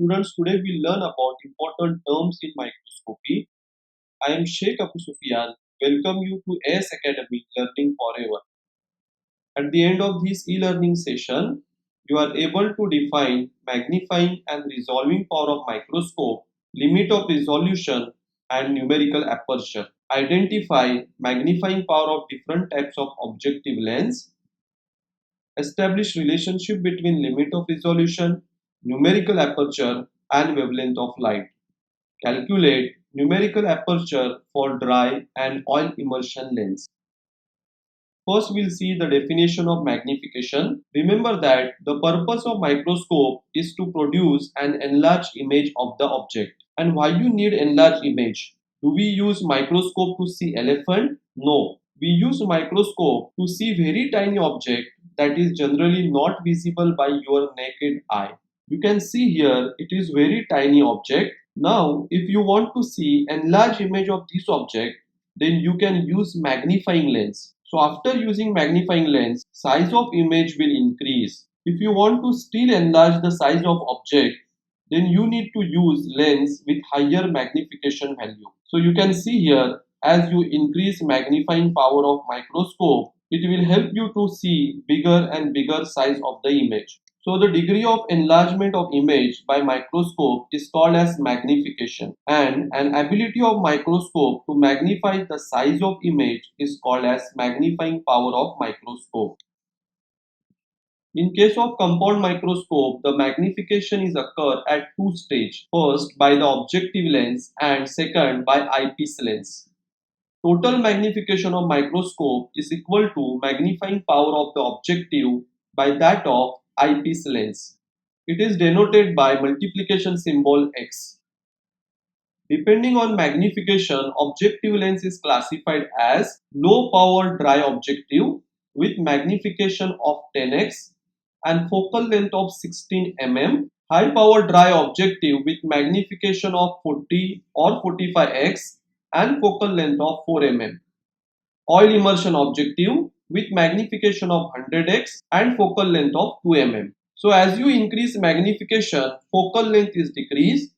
Students, today we learn about important terms in microscopy. I am Sheikh Abu Sufyan. Welcome you to AS Academy Learning Forever. At the end of this e-learning session, you are able to define magnifying and resolving power of microscope, limit of resolution, and numerical aperture. Identify magnifying power of different types of objective lens. Establish relationship between limit of resolution, numerical aperture, and wavelength of light. Calculate numerical aperture for dry and oil immersion lens. First, we'll see the definition of magnification. Remember that the purpose of microscope is to produce an enlarged image of the object. And why you need enlarged image? Do we use microscope to see elephant? No. We use microscope to see very tiny object that is generally not visible by your naked eye. You can see here it is very tiny object. Now, if you want to see enlarged image of this object, then you can use magnifying lens. So after using magnifying lens, size of image will increase. If you want to still enlarge the size of object, then you need to use lens with higher magnification value. So you can see here, as you increase magnifying power of microscope, it will help you to see bigger and bigger size of the image. So the degree of enlargement of image by microscope is called as magnification, and an ability of microscope to magnify the size of image is called as magnifying power of microscope. In case of compound microscope, the magnification is occur at two stages. First by the objective lens and second by eyepiece lens. Total magnification of microscope is equal to magnifying power of the objective by that of eyepiece lens. It is denoted by multiplication symbol x. Depending on magnification, objective lens is classified as low power dry objective with magnification of 10x and focal length of 16 mm, high power dry objective with magnification of 40 or 45x and focal length of 4 mm. Oil immersion objective with magnification of 100x and focal length of 2 mm. So as you increase magnification, focal length is decreased.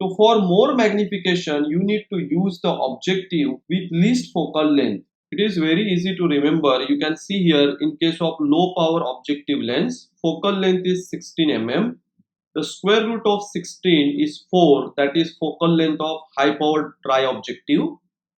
So for more magnification, you need to use the objective with least focal length. It is very easy to remember. You can see here in case of low power objective lens, focal length is 16 mm. The square root of 16 is 4, that is focal length of high power dry objective,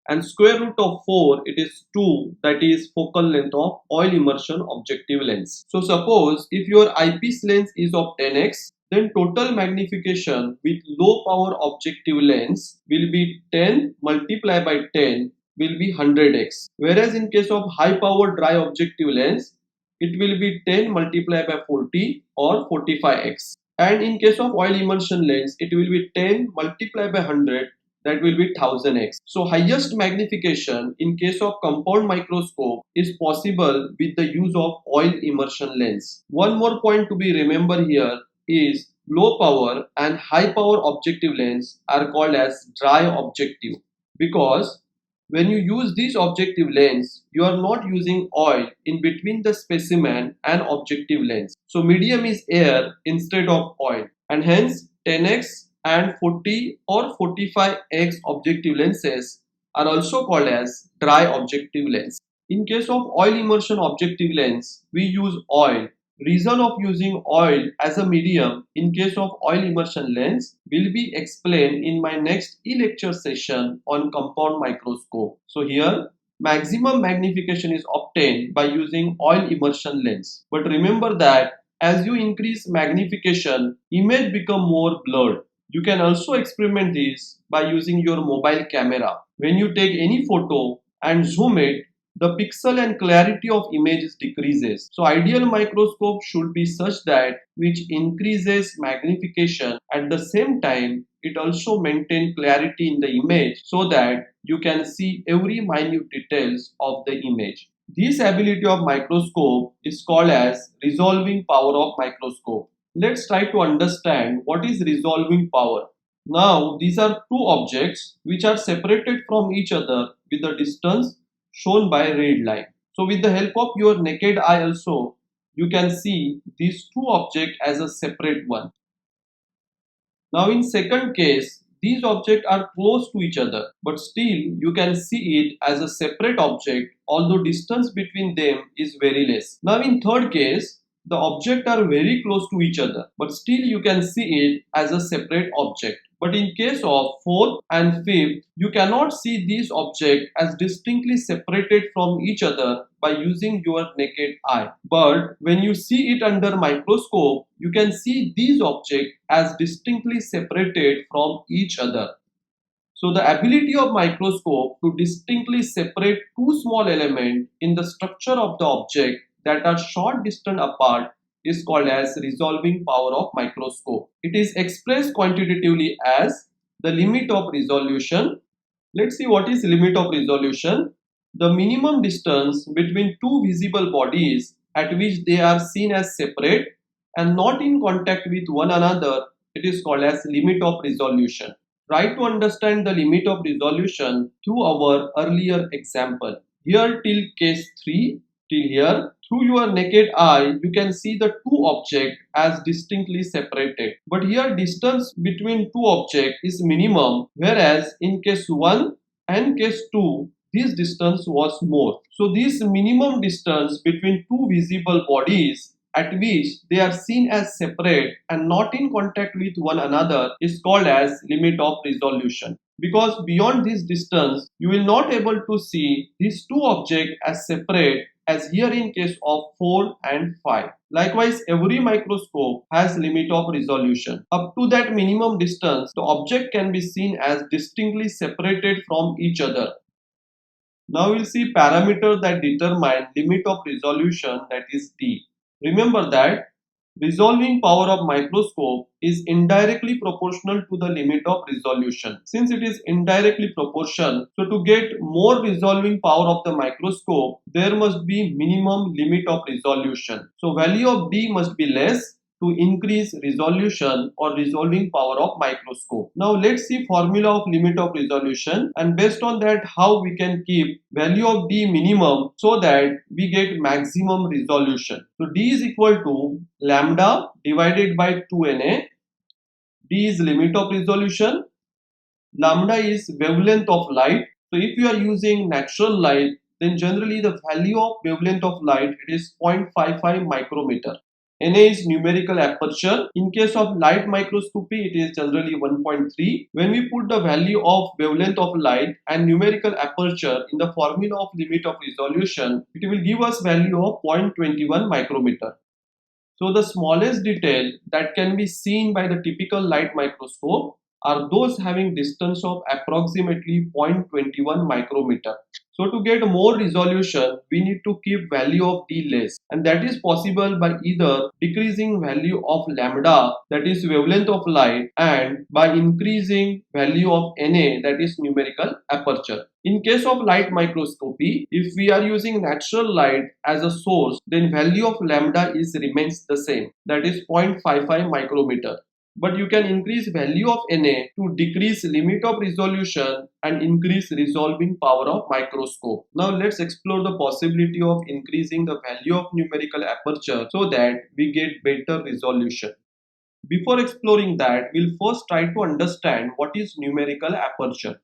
and square root of 4 it is 2, that is focal length of oil immersion objective lens. So suppose if your eyepiece lens is of 10x, then total magnification with low power objective lens will be 10 multiplied by 10 will be 100x, whereas in case of high power dry objective lens it will be 10 multiplied by 40 or 45x, and in case of oil immersion lens it will be 10 multiplied by 100, that will be 1000x. So highest magnification in case of compound microscope is possible with the use of oil immersion lens. One more point to be remembered here is low power and high power objective lens are called as dry objective, because when you use this objective lens, you are not using oil in between the specimen and objective lens. So medium is air instead of oil, and hence 10x and 40 or 45x objective lenses are also called as dry objective lens. In case of oil immersion objective lens, we use oil. Reason of using oil as a medium in case of oil immersion lens will be explained in my next e-lecture session on compound microscope. So here maximum magnification is obtained by using oil immersion lens. But remember that as you increase magnification, image become more blurred. You can also experiment this by using your mobile camera. When you take any photo and zoom it, the pixel and clarity of images decreases. So ideal microscope should be such that which increases magnification at the same time it also maintains clarity in the image so that you can see every minute details of the image. This ability of microscope is called as resolving power of microscope. Let's try to understand what is resolving power. Now these are two objects which are separated from each other with the distance shown by red line. So with the help of your naked eye also, you can see these two objects as a separate one. Now in second case, these objects are close to each other, but still you can see it as a separate object, although distance between them is very less. Now in third case, the objects are very close to each other, but still you can see it as a separate object. But in case of fourth and fifth, you cannot see these objects as distinctly separated from each other by using your naked eye. But when you see it under microscope, you can see these objects as distinctly separated from each other. So the ability of microscope to distinctly separate two small elements in the structure of the object that are short distance apart is called as resolving power of microscope. It is expressed quantitatively as the limit of resolution. Let's see what is limit of resolution. The minimum distance between two visible bodies at which they are seen as separate and not in contact with one another, it is called as limit of resolution. Try to understand the limit of resolution through our earlier example. Here till case 3, till here, through your naked eye, you can see the two objects as distinctly separated. But here distance between two objects is minimum, whereas in case 1 and case 2, this distance was more. So this minimum distance between two visible bodies at which they are seen as separate and not in contact with one another is called as limit of resolution. Because beyond this distance, you will not able to see these two objects as separate as here in case of 4 and 5. Likewise, every microscope has limit of resolution. Up to that minimum distance, the object can be seen as distinctly separated from each other. Now we'll see parameter that determine limit of resolution, that is D. Remember that resolving power of microscope is indirectly proportional to the limit of resolution. Since it is indirectly proportional, so to get more resolving power of the microscope, there must be minimum limit of resolution. So value of D must be less to increase resolution or resolving power of microscope. Now let's see formula of limit of resolution, and based on that how we can keep value of D minimum so that we get maximum resolution. So D is equal to lambda divided by 2Na. D is limit of resolution. Lambda is wavelength of light. So if you are using natural light, then generally the value of wavelength of light it is 0.55 micrometer. Na is numerical aperture. In case of light microscopy, it is generally 1.3. When we put the value of wavelength of light and numerical aperture in the formula of limit of resolution, it will give us value of 0.21 micrometer. So the smallest detail that can be seen by the typical light microscope are those having distance of approximately 0.21 micrometer. So to get more resolution, we need to keep value of D less, and that is possible by either decreasing value of lambda, that is wavelength of light, and by increasing value of Na, that is numerical aperture. In case of light microscopy, if we are using natural light as a source, then value of lambda remains the same, that is 0.55 micrometer. But you can increase value of Na to decrease limit of resolution and increase resolving power of microscope. Now let's explore the possibility of increasing the value of numerical aperture so that we get better resolution. Before exploring that, we'll first try to understand what is numerical aperture.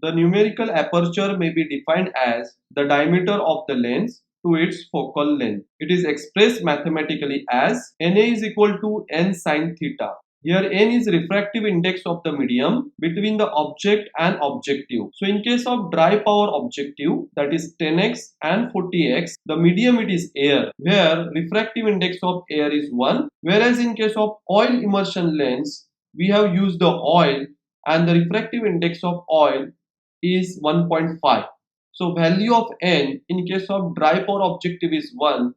The numerical aperture may be defined as the diameter of the lens to its focal length. It is expressed mathematically as Na is equal to n sin theta. Here n is refractive index of the medium between the object and objective. So in case of dry power objective, that is 10x and 40x, the medium it is air, where refractive index of air is 1, whereas in case of oil immersion lens, we have used the oil and the refractive index of oil is 1.5. So value of n in case of dry power objective is 1,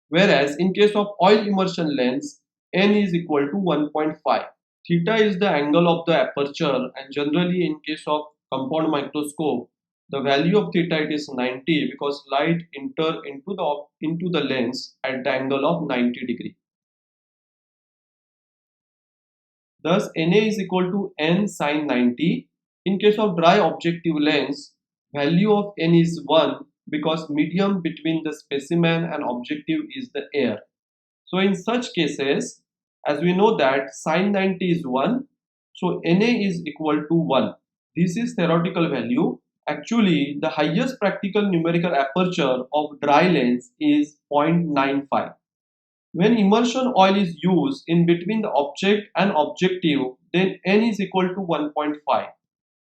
whereas in case of oil immersion lens n is equal to 1.5. Theta is the angle of the aperture, and generally in case of compound microscope the value of theta it is 90 because light enter into the lens at the angle of 90 degree. Thus Na is equal to n sin 90. In case of dry objective lens, value of n is 1 because medium between the specimen and objective is the air. So in such cases, as we know that sin 90 is 1, So Na is equal to 1. This is theoretical value. Actually, the highest practical numerical aperture of dry lens is 0.95. When immersion oil is used in between the object and objective, then n is equal to 1.5.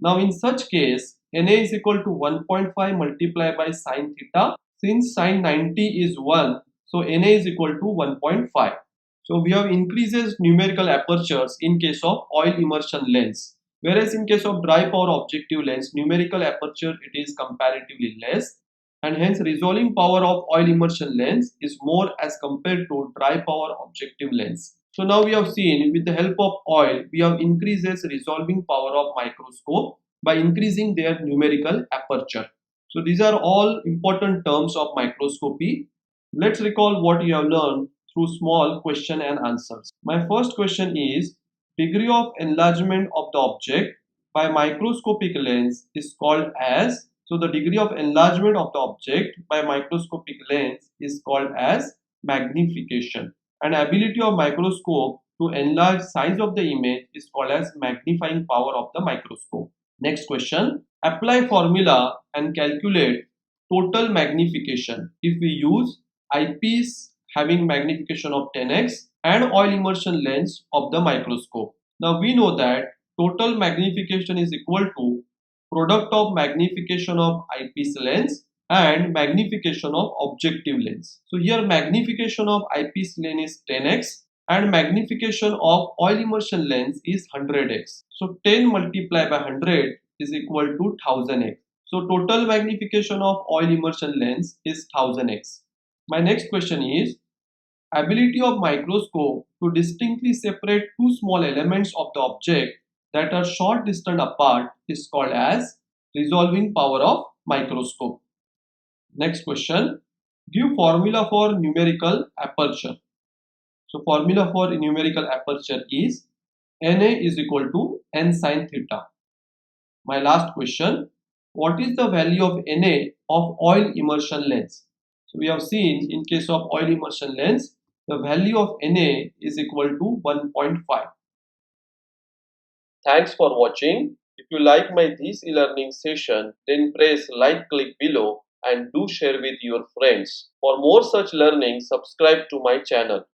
Now in such case, Na is equal to 1.5 multiplied by sine theta. Since sine 90 is 1, so Na is equal to 1.5. So we have increases numerical apertures in case of oil immersion lens. Whereas in case of dry power objective lens, numerical aperture it is comparatively less, and hence resolving power of oil immersion lens is more as compared to dry power objective lens. So now we have seen with the help of oil, we have increases resolving power of microscope by increasing their numerical aperture. So these are all important terms of microscopy. Let's recall what you have learned through small question and answers. My first question is, degree of enlargement of the object by microscopic lens is called as, so the degree of enlargement of the object by microscopic lens is called as magnification. And ability of microscope to enlarge size of the image is called as magnifying power of the microscope. Next question, apply formula and calculate total magnification if we use eyepiece having magnification of 10x and oil immersion lens of the microscope. Now we know that total magnification is equal to product of magnification of eyepiece lens and magnification of objective lens. So here magnification of eyepiece lens is 10x and magnification of oil immersion lens is 100x. So 10 multiplied by 100 is equal to 1000x. So total magnification of oil immersion lens is 1000x. My next question is, ability of microscope to distinctly separate two small elements of the object that are short distance apart is called as resolving power of microscope. Next question, give formula for numerical aperture. So formula for numerical aperture is Na is equal to n sine theta. My last question, what is the value of Na of oil immersion lens? So we have seen in case of oil immersion lens, the value of Na is equal to 1.5. Thanks for watching. If you like my this e-learning session, then press like click below and do share with your friends. For more such learning, subscribe to my channel.